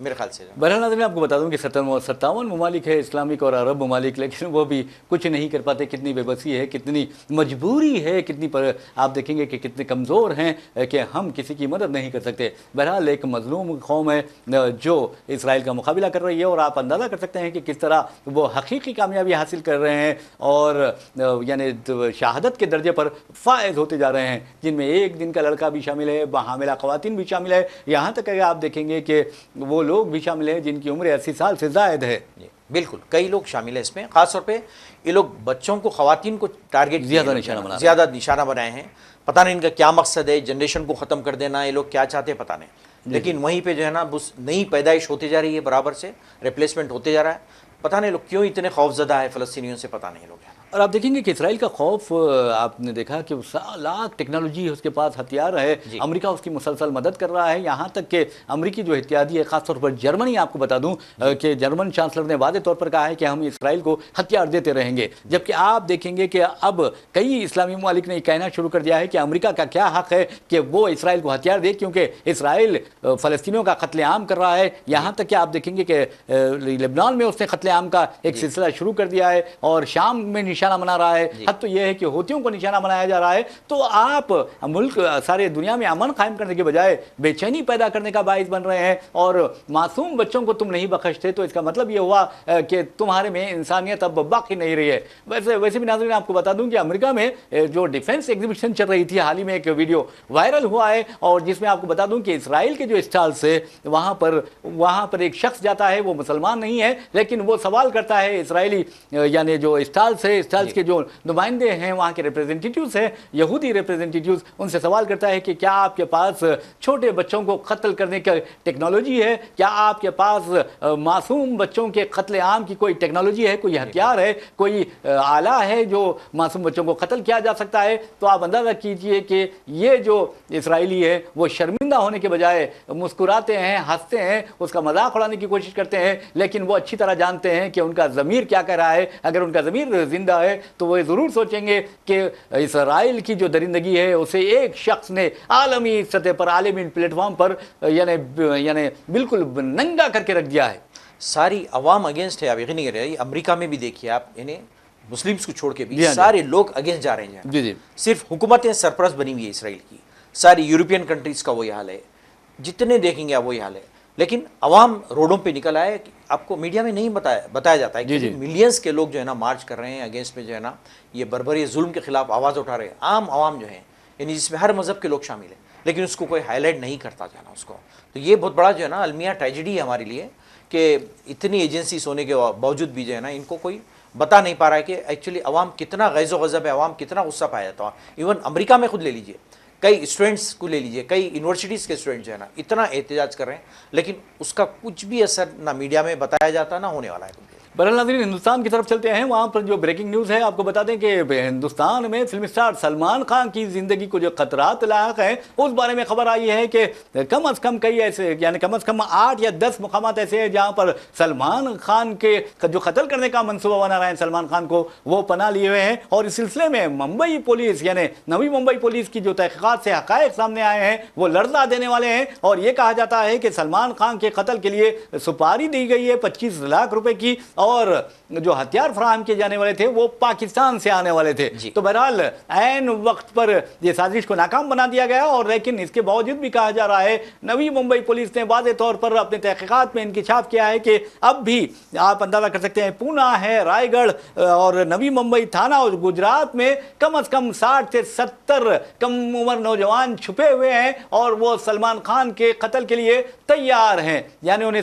میرے خیال سے. بہرحال ناظرین آپ کو بتا دوں کہ 57 ممالک ہے اسلامک اور عرب ممالک، لیکن وہ بھی کچھ نہیں کر پاتے. کتنی بے بسی ہے، کتنی مجبوری ہے، کتنی آپ دیکھیں گے کہ کتنے کمزور ہیں کہ ہم کسی کی مدد نہیں کر سکتے. بہرحال ایک مظلوم قوم ہے جو اسرائیل کا مقابلہ کر رہی ہے، اور آپ اندازہ کر سکتے ہیں کہ کس طرح وہ حقیقی کامیابی حاصل کر رہے ہیں اور یعنی شہادت کے درجے پر فائز ہوتے جا رہے ہیں، جن میں ایک دن کا لڑکا بھی شامل ہے، حاملہ خواتین بھی شامل ہے، یہاں تک کہ آپ دیکھیں گے کہ وہ لوگ بھی شامل ہیں جن کی عمر 80 سال سے زائد ہے. بالکل کئی لوگ شامل ہیں اس میں. خاص طور پہ یہ لوگ بچوں کو، خواتین کو ٹارگٹ زیادہ نشانہ بنائے ہیں. پتہ نہیں ان کا کیا مقصد ہے، جنریشن کو ختم کر دینا، یہ لوگ کیا چاہتے ہیں پتہ نہیں. لیکن وہیں پہ جو ہے نا بس نئی پیدائش ہوتی جا رہی ہے، برابر سے ریپلیسمنٹ ہوتے جا رہا ہے. پتہ نہیں لوگ کیوں اتنے خوف زدہ ہے فلسطینیوں سے، پتہ نہیں لوگ. اور آپ دیکھیں گے کہ اسرائیل کا خوف، آپ نے دیکھا کہ لاکھ ٹیکنالوجی اس کے پاس، ہتھیار ہے، امریکہ اس کی مسلسل مدد کر رہا ہے. یہاں تک کہ امریکی جو اتحادی ہے، خاص طور پر جرمنی، آپ کو بتا دوں کہ جرمن چانسلر نے واضح طور پر کہا ہے کہ ہم اسرائیل کو ہتھیار دیتے رہیں گے. جبکہ آپ دیکھیں گے کہ اب کئی اسلامی ممالک نے کہنا شروع کر دیا ہے کہ امریکہ کا کیا حق ہے کہ وہ اسرائیل کو ہتھیار دے، کیونکہ اسرائیل فلسطینیوں کا قتل عام کر رہا ہے. یہاں تک کہ آپ دیکھیں گے کہ لبنان میں اس نے قتل عام کا ایک سلسلہ شروع کر دیا ہے، اور شام میں نشانہ بنا رہا ہے. حد تو یہ ہے کہ ہوتیوں کو نشانہ بنایا جا رہا ہے. تو آپ ملک سارے دنیا میں امن قائم کرنے کے بجائے بے چینی پیدا کرنے کا باعث بن رہے ہیں، اور معصوم بچوں کو تم نہیں بخشتے. تو اس کا مطلب یہ ہوا کہ تمہارے میں انسانیت اب باقی نہیں رہی ہے. ویسے بھی ناظرین آپ کو بتا دوں کہ امریکہ میں جو ڈیفنس ایگزیبیشن چل رہی تھی، حال ہی میں ایک ویڈیو وائرل ہوا ہے، اور جس میں آپ کو بتا دوں کہ اسرائیل کے جو اسٹالز ہے وہاں پر ایک شخص جاتا ہے، وہ مسلمان نہیں ہے، لیکن وہ سوال کرتا ہے اسرائیلی یعنی جو اسٹالز ہے، اسٹالز کے جو نمائندے ہیں، وہاں کے ریپریزنٹیٹیوز ہیں، یہودی ریپریزنٹیٹیوز، ان سے سوال کرتا ہے کہ کیا آپ کے پاس چھوٹے بچوں کو قتل کرنے کا ٹیکنالوجی ہے؟ کیا آپ کے پاس معصوم بچوں کے قتل عام کی کوئی ٹیکنالوجی ہے، کوئی ہتھیار ہے، کوئی آلہ ہے جو معصوم بچوں کو قتل کیا جا سکتا ہے؟ تو آپ اندازہ کیجئے کہ یہ جو اسرائیلی ہے وہ شرمندہ ہونے کے بجائے مسکراتے ہیں، ہنستے ہیں، اس کا مذاق اڑانے کی کوشش کرتے ہیں، لیکن وہ اچھی طرح جانتے ہیں کہ ان کا ضمیر کیا کہہ رہا ہے. اگر ان کا ضمیر زندہ ہے تو وہ ضرور سوچیں گے کہ اسرائیل کی جو درندگی ہے اسے ایک شخص نے عالمی سطح پر، عالمی پلیٹ فارم پر یعنی بالکل ننگا کر کے رکھ دیا ہے. ساری عوام اگینسٹ ہے. آپ یقین نہیں کر رہے، امریکہ میں بھی دیکھیے آپ، انہیں مسلمس کو چھوڑ کے بھی سارے لوگ اگینسٹ جا رہے ہیں. صرف حکومتیں سرپرست بنی ہوئی ہے اسرائیل کی. ساری یورپین کنٹریز کا وہی حال ہے، جتنے دیکھیں گے آپ وہی حال ہے. لیکن عوام روڈوں پہ نکل آئے. آپ کو میڈیا میں نہیں بتایا جاتا ہے کہ ملینز کے لوگ جو ہے نا مارچ کر رہے ہیں اگینسٹ میں، جو ہے نا یہ بربری ظلم کے خلاف آواز اٹھا رہے ہیں. عام عوام جو ہیں، یعنی جس میں ہر مذہب کے لوگ شامل ہیں، لیکن اس کو کوئی ہائی لائٹ نہیں کرتا جانا اس کو. تو یہ بہت بڑا جو ہے نا المیہ ٹریجڈی ہے ہمارے لیے کہ اتنی ایجنسیز ہونے کے باوجود بھی جو ہے نا ان کو کوئی بتا نہیں پا رہا ہے کہ ایکچولی عوام کتنا غیظ و غضب ہے، عوام کتنا غصہ پایا جاتا ہے. ایون امریکہ میں خود لے لیجئے، کئی اسٹوڈنٹس کو لے لیجئے، کئی یونیورسٹیز کے اسٹوڈنٹ جو ہے نا اتنا احتجاج کر رہے ہیں، لیکن اس کا کچھ بھی اثر نہ میڈیا میں بتایا جاتا نہ ہونے والا ہے. بہرحال ناظرین ہندوستان کی طرف چلتے ہیں. وہاں پر جو بریکنگ نیوز ہے آپ کو بتا دیں کہ ہندوستان میں فلم اسٹار سلمان خان کی زندگی کو جو خطرات لاحق ہیں اس بارے میں خبر آئی ہے کہ کم از کم کئی ایسے یعنی کم از کم 8 یا 10 مقامات ایسے ہیں جہاں پر سلمان خان کے جو قتل کرنے کا منصوبہ بنا رہے ہیں سلمان خان کو، وہ پناہ لیے ہوئے ہیں. اور اس سلسلے میں ممبئی پولیس یعنی نوی ممبئی پولیس کی جو تحقیقات سے حقائق سامنے آئے ہیں وہ لرزہ دینے والے ہیں. اور یہ کہا جاتا ہے کہ سلمان خان کے قتل کے لیے سپاری دی گئی ہے 25 لاکھ روپے کی، اور جو ہتھیار فراہم کیے جانے والے تھے وہ پاکستان سے آنے والے تھے. تو بہرحال عین وقت پر یہ سازش کو ناکام بنا دیا گیا، اور لیکن اس کے باوجود بھی کہا جا رہا ہے نوی ممبئی پولیس نے واضح طور پر اپنے تحقیقات میں انکشاف کیا ہے کہ اب بھی آپ اندازہ کر سکتے ہیں پونا ہے، رائے گڑھ اور نوی ممبئی تھانہ اور گجرات میں کم از کم 60 سے 70 کم عمر نوجوان چھپے ہوئے ہیں، اور وہ سلمان خان کے قتل کے لیے تیار ہیں. یعنی انہیں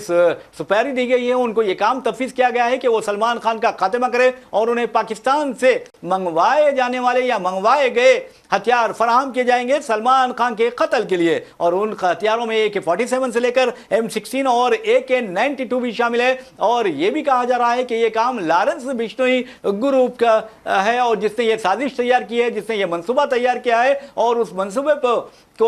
سپاری دی گئی ہے، ان کو یہ کام تفویض کیا گیا ہے کہ وہ سلمان خان کا خاتمہ کرے، اور انہیں پاکستان سے منگوائے جانے والے یا منگوائے گئے ہتھیار فراہم کیے جائیں گے سلمان خان کے قتل کے لیے. اور ان ہتھیاروں میں AK-47 سے لے کر M16 اور AK-92 بھی شامل ہے. اور یہ بھی کہا جا رہا ہے کہ یہ کام لارنس بشنوئی گروپ کا ہے، اور جس نے یہ سازش تیار کی ہے، جس نے یہ منصوبہ تیار کیا ہے، اور اس منصوبے پر کو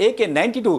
AK-92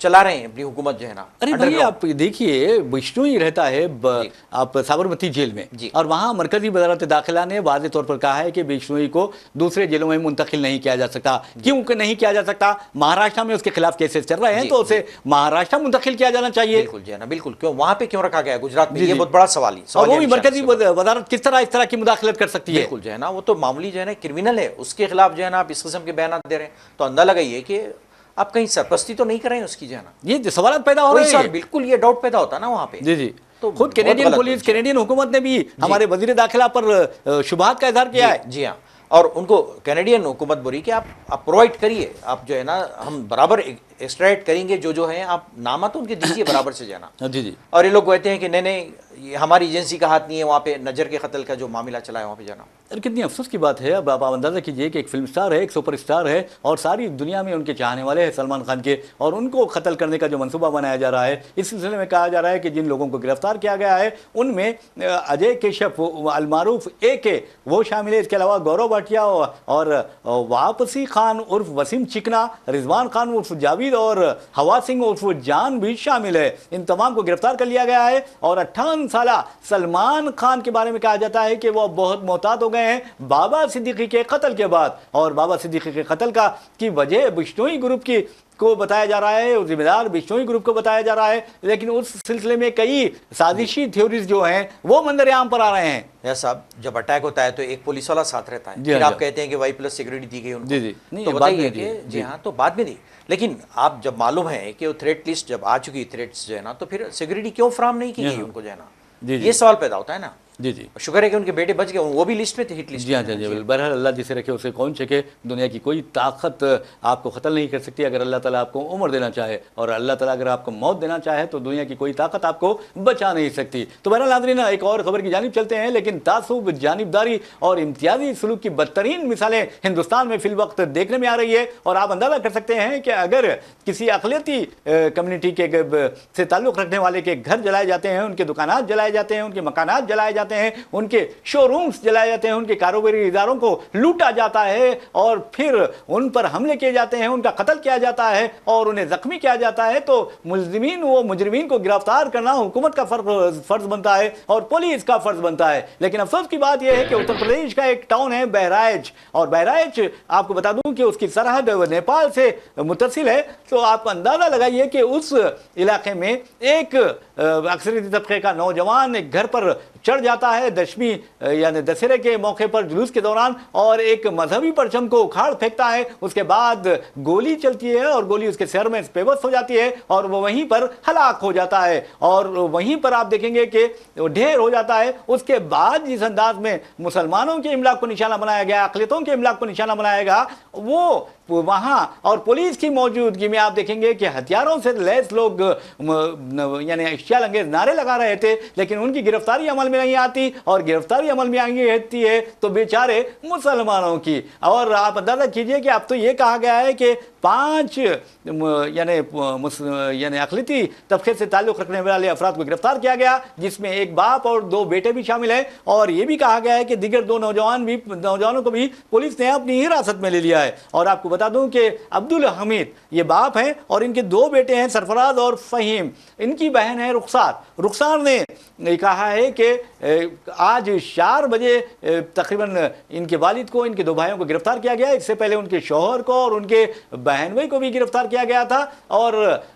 چلا رہے ہیں اپنی حکومت جو ہے نا. ارے بھائی آپ دیکھیے بشنوئی رہتا ہے آپ سابرمتی جیل میں, اور وہاں مرکزی وزارت داخلہ نے واضح طور پر کہا ہے کہ بشنوئی کو دوسرے جیلوں میں منتقل نہیں کیا جا سکتا. کیوں کہ نہیں کیا جا سکتا؟ مہاراشٹر میں اس کے خلاف کیسز چل رہے ہیں تو اسے مہاراشٹر منتقل کیا جانا چاہیے. بالکل جی نا, بالکل. کیوں وہاں پہ کیوں رکھا گیا گجرات میں؟ یہ بہت بڑا سوال ہے. اور وہ بھی مرکزی وزارت کس طرح اس طرح کی مداخلت کر سکتی ہے؟ بالکل جو ہے نا, وہ تو معمولی جو ہے نا کرمنل ہے, اس کے خلاف جو ہے نا آپ اس قسم کے بیانات دے رہے ہیں, تو اندازہ لگائیے کہ آپ کہیں سرپرستی تو نہیں کر رہے ہیں اس کی جو ہے نا. یہ سوالات پیدا ہو رہے ہیں. بالکل یہ ڈاؤٹ پیدا ہوتا ہے نا وہاں پہ. جی جی, تو خود کینیڈین پولیس, کینیڈین حکومت نے بھی ہمارے وزیر داخلہ پر شبہات کا اظہار کیا ہے. جی ہاں, اور ان کو کینیڈین حکومت بولی کہ آپ پرووائڈ کریے, آپ جو ہے نا ہم برابر ایکسٹریٹ کریں گے جو ہیں, آپ نامہ تو ان کے دیجیے برابر سے جانا. جی جی. اور یہ لوگ کہتے ہیں کہ نہیں یہ ہماری ایجنسی کا ہاتھ نہیں ہے وہاں پہ, نجر کے قتل کا جو معاملہ چلا ہے وہاں پہ جانا. کتنی افسوس کی بات ہے. اب آپ اندازہ کیجئے کہ ایک فلم سٹار ہے, ایک سپر سٹار ہے, اور ساری دنیا میں ان کے چاہنے والے ہیں سلمان خان کے, اور ان کو قتل کرنے کا جو منصوبہ بنایا جا رہا ہے. اس سلسلے میں کہا جا رہا ہے کہ جن لوگوں کو گرفتار کیا گیا ہے ان میں اجے کیشف المعروف AK وہ شامل ہے. اس کے علاوہ گورو بھاٹیا اور واپسی خان عرف وسیم چکنا, رضوان خان عرف جاوید اور ہوا سنگھ عرف جان بھی شامل ہے. ان تمام کو گرفتار کر لیا گیا ہے. اور 58 سالہ سلمان خان کے بارے میں کہا جاتا ہے کہ وہ بہت محتاط ہو گئے ہیں بابا صدیقی کے قتل کے بعد, اور بابا صدیقی کے قتل کی وجہ بشنوئی گروپ کو بتایا جا رہا ہے, ذمہ دار بشنوئی گروپ کو بتایا جا رہا ہے. لیکن اس سلسلے میں کئی سازشی تھیوریز جو ہیں وہ منظر عام پر آ رہے ہیں. صاحب جب اٹیک ہوتا ہے تو ایک پولیس والا ساتھ رہتا ہے, پھر آپ کہتے ہیں کہ Y+ سیکورٹی دی گئی ان کو. جی جی, تو بتائیے کہ جی ہاں تو بعد میں دی, لیکن آپ جب معلوم ہے کہ وہ تھریٹ لسٹ جب آ چکی تھریٹس جو ہے نا, تو پھر سیکورٹی کیوں فراہم نہیں کی گئی ان کو جو ہے نا, یہ سوال پیدا ہوتا ہے نا. جی جی, شکر ہے کہ ان کے بیٹے بچ گئے, وہ بھی لسٹ میں تھے, ہٹ لسٹ. جی ہاں جی, بہرحال اللہ جسے رکھے اسے کون چکے. دنیا کی کوئی طاقت آپ کو قتل نہیں کر سکتی اگر اللہ تعالیٰ آپ کو عمر دینا چاہے, اور اللہ تعالیٰ اگر آپ کو موت دینا چاہے تو دنیا کی کوئی طاقت آپ کو بچا نہیں سکتی. تو بہرحال ناظرین, ایک اور خبر کی جانب چلتے ہیں. لیکن تعصب, جانبداری اور امتیازی سلوک کی بدترین مثالیں ہندوستان میں فی الوقت دیکھنے میں آ رہی ہے. اور آپ اندازہ کر سکتے ہیں کہ اگر کسی اقلیتی کمیونٹی کے سے تعلق رکھنے والے کے گھر جلائے جاتے ہیں, ان کے دکانات جلائے جاتے ہیں, ان کے مکانات جلائے جاتے ہیں, ان کے شو رومز جلائے جاتے ہیں, ان کے کاروباری اداروں کو لوٹا جاتا ہے, اور پھر ان پر حملے کیے جاتے ہیں, ان کا قتل کیا جاتا ہے اور انہیں زخمی کیا جاتا ہے, تو مجرمین کو گرفتار کرنا حکومت کا فرض بنتا ہے اور پولیس کا فرض بنتا ہے. لیکن افسوس کی بات یہ ہے کہ اتر پردیش کا ایک ٹاؤن ہے بہرائچ, اور بہرائچ آپ کو بتا دوں کہ اس کی سرحد نیپال سے متصل ہے. تو آپ اندازہ لگائیے کہ اس علاقے میں ایک اکثریتی طبقے کا نوجوان ایک گھر پر چڑھ جاتا ہے دشمی یعنی دسہرے کے موقع پر جلوس کے دوران, اور ایک مذہبی پرچم کو اکھاڑ پھینکتا ہے. اس کے بعد گولی چلتی ہے اور گولی اس کے سر میں بے بس ہو جاتی ہے اور وہ وہیں پر ہلاک ہو جاتا ہے, اور وہیں پر آپ دیکھیں گے کہ ڈھیر ہو جاتا ہے. اس کے بعد جس انداز میں مسلمانوں کے املاک کو نشانہ بنایا گیا, اقلیتوں کے املاک کو نشانہ بنایا گیا, وہ وہاں اور پولیس کی موجودگی میں آپ دیکھیں گے کہ ہتھیاروں سے لیس لوگ یعنی اشتعال انگیز نعرے لگا رہے تھے, لیکن ان کی گرفتاری عمل میں نہیں آتی, اور گرفتاری عمل میں آتی ہے تو بیچارے مسلمانوں کی. اور آپ اندازہ کیجئے کہ اب تو یہ کہا گیا ہے کہ 5 یعنی اقلیتی طبقے سے تعلق رکھنے والے افراد کو گرفتار کیا گیا, جس میں ایک باپ اور 2 بیٹے بھی شامل ہیں. اور یہ بھی کہا گیا ہے کہ دیگر 2 نوجوانوں کو بھی پولیس نے اپنی حراست میں لے لیا ہے. اور آپ کو بتا دوں کہ عبدالحمید یہ باپ ہیں, اور ان کے 2 بیٹے ہیں سرفراز اور فہیم, ان کی بہن ہے رخسار نے کہا ہے کہ آج 4 بجے تقریباً ان کے والد کو, ان کے 2 بھائیوں کو گرفتار کیا گیا. اس سے پہلے ان کے شوہر کو اور ان کے بہن بھائی کو بھی گرفتار کیا گیا تھا, اور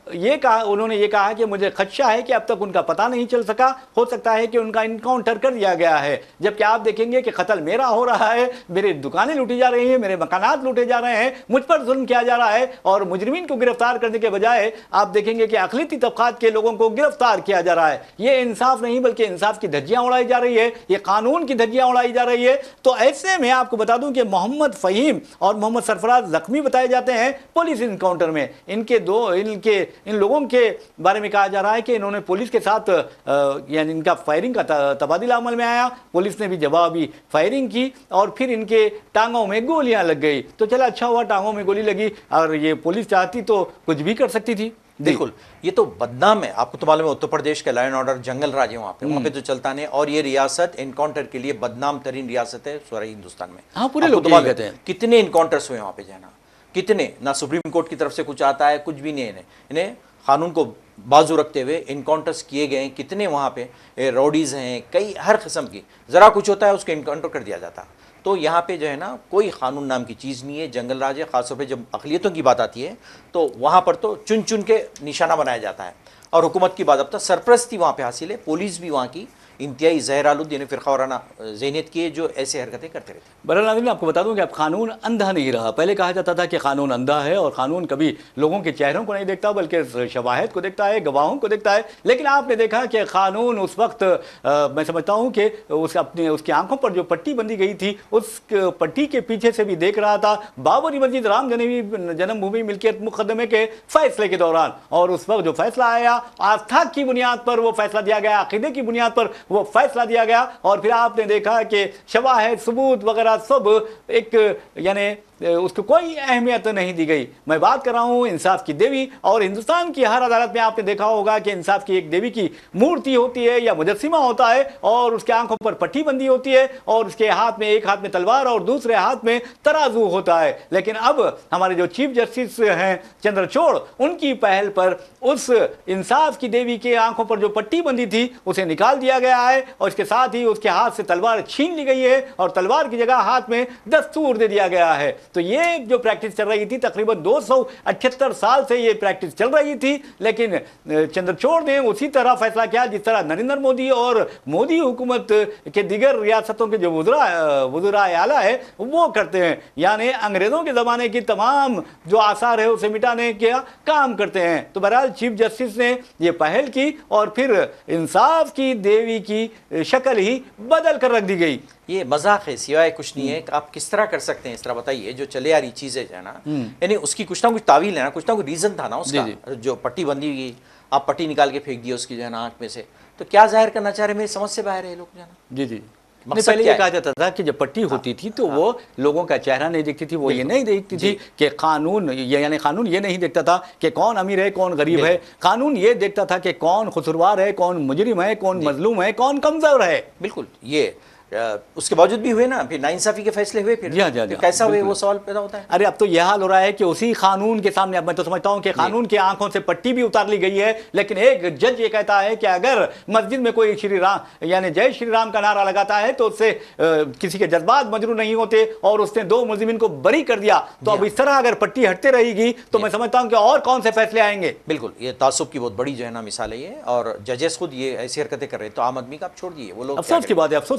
انہوں نے یہ کہا کہ مجھے خدشہ ہے کہ اب تک ان کا پتہ نہیں چل سکا, ہو سکتا ہے کہ ان کا انکاؤنٹر کر دیا گیا ہے. جبکہ آپ دیکھیں گے کہ قتل میرا ہو رہا ہے, میری دکانیں لوٹی جا رہی ہیں, میرے مکانات لوٹے جا رہے ہیں, مجھ پر ظلم کیا جا رہا ہے, اور مجرمین کو گرفتار کرنے کے بجائے آپ دیکھیں گے کہ اقلیتی طبقات کے لوگوں کو گرفتار کیا جا رہا ہے. یہ انصاف نہیں بلکہ انصاف کی دھجیاں اڑائی جا رہی ہے, یہ قانون کی دھجیاں اڑائی جا رہی ہے. تو ایسے میں آپ کو بتا دوں کہ محمد فہیم اور محمد سرفراز زخمی بتائے جاتے ہیں پولیس انکاؤنٹر میں. ان لوگوں کے بارے میں کہا جا رہا ہے کہ انہوں نے پولیس کے ساتھ یعنی ان کا فائرنگ کا تبادلہ عمل میں آیا, پولیس نے بھی جوابی فائرنگ کی, اور پھر ان کے ٹانگوں میں گولیاں لگ گئی. تو چلا اچھا ہوا ٹانگوں میں گولی لگی, اور یہ پولیس چاہتی تو کچھ بھی کر سکتی تھی. بالکل, یہ تو بدنام ہے. آپ کو تو معلوم ہے اتر پردیش کا لائن آرڈر جنگل راج ہے وہاں پہ تو چلتا نہیں, اور یہ ریاست انکاؤنٹر کے لیے بدنام ترین ریاست ہے سورہ ہندوستان میں. ہاں, پورے لوگ کہتے ہیں کتنے انکاؤنٹرز ہوئے وہاں پہ جانا, کتنے, نہ سپریم کورٹ کی طرف سے کچھ آتا ہے, کچھ بھی نہیں ہے. انہیں قانون کو بازو رکھتے ہوئے انکاؤنٹرز کیے گئے ہیں، کتنے وہاں پہ راؤڈیز ہیں، کئی ہر قسم کی، ذرا کچھ ہوتا ہے اس کو انکاؤنٹر کر دیا جاتا. تو یہاں پہ جو ہے نا کوئی قانون نام کی چیز نہیں ہے، جنگل راج ہے. خاص طور پہ جب اقلیتوں کی بات آتی ہے تو وہاں پر تو چن چن کے نشانہ بنایا جاتا ہے، اور حکومت کی باضابطہ سرپرستی وہاں پہ حاصل ہے. پولیس بھی وہاں کی انتہائی زہر آلود یعنی فرقہ وارانہ ذہنیت کی ہے، جو ایسے حرکتیں کرتے رہتے ہیں. بہرحال ناظرین، آپ کو بتا دوں کہ اب قانون اندھا نہیں رہا. پہلے کہا جاتا تھا کہ قانون اندھا ہے اور قانون کبھی لوگوں کے چہروں کو نہیں دیکھتا بلکہ شواہد کو دیکھتا ہے، گواہوں کو دیکھتا ہے. لیکن آپ نے دیکھا کہ قانون اس وقت میں سمجھتا ہوں کہ اس کی آنکھوں پر جو پٹی بندی گئی تھی اس پٹی کے پیچھے سے بھی دیکھ رہا تھا بابری مسجد رام جنم بھومی ملکیت مقدمے کے فیصلے کے دوران. اور اس وقت جو فیصلہ آیا آستھا کی بنیاد پر وہ فیصلہ دیا گیا، عقیدے کی بنیاد پر وہ فیصلہ دیا گیا. اور پھر آپ نے دیکھا کہ شواہد ثبوت وغیرہ سب ایک یعنی اس کو کوئی اہمیت نہیں دی گئی. میں بات کر رہا ہوں انصاف کی دیوی. اور ہندوستان کی ہر عدالت میں آپ نے دیکھا ہوگا کہ انصاف کی ایک دیوی کی مورتی ہوتی ہے یا مجسمہ ہوتا ہے، اور اس کے آنکھوں پر پٹی بندی ہوتی ہے، اور اس کے ہاتھ میں ایک ہاتھ میں تلوار اور دوسرے ہاتھ میں ترازو ہوتا ہے. لیکن اب ہمارے جو چیف جسٹس ہیں چندرچوڑ، ان کی پہل پر اس انصاف کی دیوی کے آنکھوں پر جو پٹی بندی تھی اسے نکال دیا گیا ہے، اور اس کے ساتھ ہی اس کے ہاتھ سے تلوار چھین لی گئی ہے اور تلوار کی جگہ ہاتھ میں دستور دے دیا گیا ہے. تو یہ جو پریکٹس چل رہی تھی تقریباً 278 سال سے یہ پریکٹس چل رہی تھی، لیکن چندرچوڑ نے اسی طرح فیصلہ کیا جس طرح نریندر مودی اور مودی حکومت کے دیگر ریاستوں کے جو وزرائے اعلیٰ ہے وہ کرتے ہیں. یعنی انگریزوں کے زمانے کی تمام جو آثار ہے اسے مٹانے کا کام کرتے ہیں. تو بہرحال چیف جسٹس نے یہ پہل کی اور پھر انصاف کی دیوی کی شکل ہی بدل کر رکھ دی گئی. یہ مذاق ہے، سوائے کچھ نہیں ہے. آپ کس طرح کر سکتے ہیں اس طرح؟ بتائیے. جو چلے آ رہی چیزیں جو ہے نا، یعنی اس کی کچھ نہ کچھ تعویل ہے نا، کچھ نہ کچھ ریزن تھا نا اس کا. جو پٹی بندی ہوئی، آپ پٹی نکال کے پھینک دی اس کی جو ہے نا آنکھ میں سے، تو کیا ظاہر کرنا چاہ رہے ہیں؟ میری سمجھ سے باہر ہے لوگ جو ہے نا. جی جی پہلے یہ کہا جاتا تھا کہ جب پٹی ہوتی تھی تو وہ لوگوں کا چہرہ نہیں دیکھتی تھی، وہ یہ نہیں دیکھتی تھی کہ قانون یعنی قانون یہ نہیں دیکھتا تھا کہ کون امیر ہے کون غریب ہے. قانون یہ دیکھتا تھا کہ کون قصوروار ہے، کون مجرم ہے، کون مظلوم ہے، کون کمزور ہے. بالکل. یہ اس کے باوجود بھی ہوئے نا، پھر ناانصافی کے فیصلے ہوئے، پھر کیسا ہوئے وہ سوال پیدا ہوتا ہے. ارے اب تو یہ حال ہو رہا ہے کہ اسی قانون کے سامنے، اب میں تو سمجھتا ہوں کہ قانون کی آنکھوں سے پٹی بھی اتار لی گئی ہے، لیکن ایک جج یہ کہتا ہے کہ اگر مسجد میں کوئی شری رام یعنی جے شری رام کا نعرہ لگاتا ہے تو اس سے کسی کے جذبات مجروح نہیں ہوتے، اور اس نے 2 ملزمین کو بری کر دیا. تو اب اس طرح اگر پٹی ہٹتے رہے گی تو میں سمجھتا ہوں کہ اور کون سے فیصلے آئیں گے. بالکل. یہ تعصب کی بہت بڑی جو ہے نا مثال ہے یہ، اور ججز خود یہ ایسی حرکتیں کر رہے ہیں تو عام آدمی کا آپ چھوڑ دیے، وہ لوگ افسوس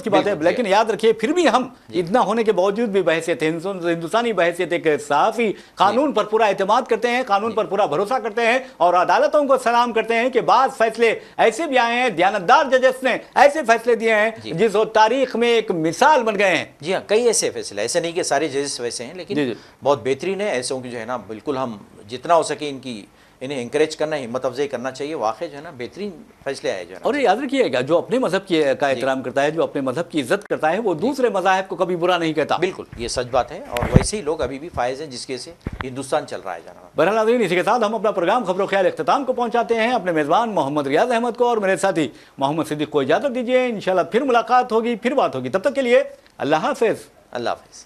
کی بات ہے. لیکن یاد رکھیے پھر بھی ہم اتنا ہونے کے باوجود بھی بحیثیت ہندوستانی بحیثیت ایک صحافی قانون پر پورا اعتماد کرتے ہیں، قانون پر پورا بھروسہ کرتے ہیں، اور عدالتوں کو سلام کرتے ہیں کہ بعض فیصلے ایسے بھی آئے ہیں، دیانتدار ججز نے ایسے فیصلے دیے ہیں جس وہ تاریخ میں ایک مثال بن گئے ہیں. جی ہاں، کئی ایسے فیصلے، ایسے نہیں کہ سارے ججز ویسے ہیں، لیکن بہت بہترین ہے. ایسوں کی جو ہے نا بالکل ہم جتنا ہو سکے انہیں انکریج کرنا، ہمت افزائی کرنا چاہیے. واقعی جو ہے نا بہترین فیصلے آئے جو ہے. اور یاد رکھیے گا جو اپنے مذہب کا احترام کرتا ہے، جو اپنے مذہب کی عزت کرتا ہے، وہ دوسرے مذاہب کو کبھی برا نہیں کہتا. بالکل یہ سچ بات ہے، اور ویسے ہی لوگ ابھی بھی فائز ہیں جس کی سے ہندوستان چل رہا ہے جانا. بہرحال ناظرین، اسی کے ساتھ ہم اپنا پروگرام خبر و خیال اختتام کو پہنچاتے ہیں. اپنے میزبان محمد ریاض احمد کو اور میرے ساتھی محمد صدیق کو اجازت دیجیے. انشاءاللہ پھر ملاقات ہوگی، پھر بات ہوگی. تب تک کے لیے اللہ حافظ. اللہ حافظ.